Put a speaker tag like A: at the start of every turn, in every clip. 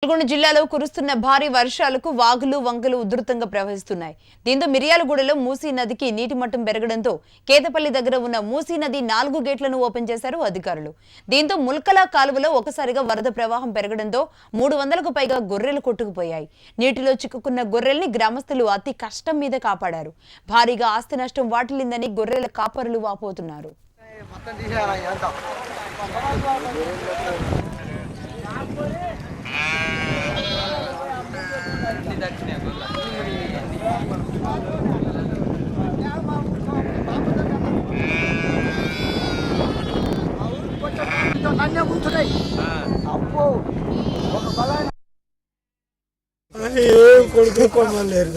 A: నల్గొండ జిల్లాలో కురుస్తున్న భారీ వర్షాలకు వాగులు వంకలు ఉధృతంగా ప్రవహిస్తున్నాయి. దీంతో మిర్యాలగూడలో మూసీ నదికి నీటి మట్టం పెరగడంతో కేతపల్లి దగ్గర ఉన్న మూసీ నది 4 గేట్లను ఓపెన్ చేశారు అధికారులు. దీంతో ముల్కల కాలువలో ఒకసారిగా వరద ప్రవాహం పెరగడంతో 300కు పైగా గొర్రెలు కొట్టుకుపోయాయి. నీటిలో చిక్కుకున్న గొర్రెల్ని గ్రామస్తులు అతి కష్టం మీద కాపాడారు. భారీగా ఆస్తి నష్టం వాటిల్లిందని గొర్రెల కాపరులు వాపోతున్నారు.
B: కొడుకు కొనలేరు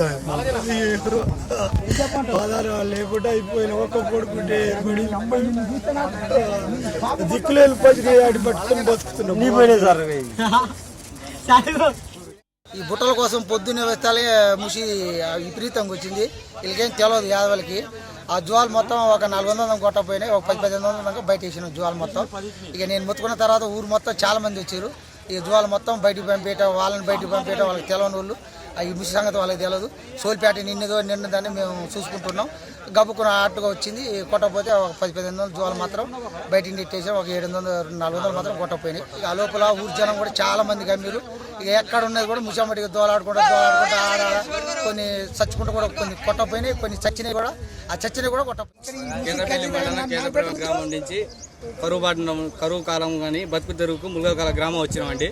B: లేకుండా అయిపోయిన ఒక్క కొడుకుంటే దిక్కులేని పది ఆడి పట్టుకొని బతుకుతున్నాం.
C: ఈ బుట్టల కోసం పొద్దున్నే వస్తాలే ముసి విపరీతంగా వచ్చింది. వీళ్ళకేం తెలియదు యాదవులకి. ఆ జ్వాలు మొత్తం ఒక 400 కొట్టపోయినాయి, ఒక 10-15 దాకా బయట వేసిన జ్వాలు మొత్తం. ఇక నేను మొత్తుకున్న తర్వాత ఊరు మొత్తం చాలా మంది వచ్చారు. ఈ జ్వాలు మొత్తం బయటకు పంపేయటం, వాళ్ళని బయటకు పంపేయటం వాళ్ళకి తెలియని వాళ్ళు. ఈ ముసి సంగతి వాళ్ళకి తెలియదు. సోల్పేట నిన్నదాన్ని మేము చూసుకుంటున్నాం. గబ్బుకున్న ఆటుగా వచ్చింది. కొట్టకపోతే ఒక 10-15 జ్వాలు మాత్రం బయట నెట్టేసాం. ఒక 700-400 మాత్రం కొట్టపోయినాయి. ఇక ఆ లోపల ఊరు జనం కూడా చాలా మంది గమ్మిరు. ఇక ఎక్కడ ఉన్నది కూడా ముసమ్మటికి దోలాడుకుంటూ ఆడ కొన్ని చచ్చుకుంటూ కూడా కొన్ని కొట్టపోయినాయి, కొన్ని చచ్చినాయి కూడా. ఆ చచ్చినాయి కూడా
D: కేంద్రపల్లి మండలం కేంద్రపల్లి గ్రామం నుంచి కరువు కాలం కానీ బతుకు తెరువుకు ముల్గకాల గ్రామం వచ్చినామండి.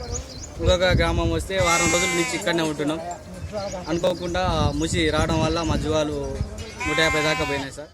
D: ముల్గకాల గ్రామం వస్తే వారం రోజుల నుంచి ఇక్కడనే ఉంటున్నాం. అనుకోకుండా ముసి రావడం వల్ల మా జీవాలు 150 దాకా పోయినాయి సార్.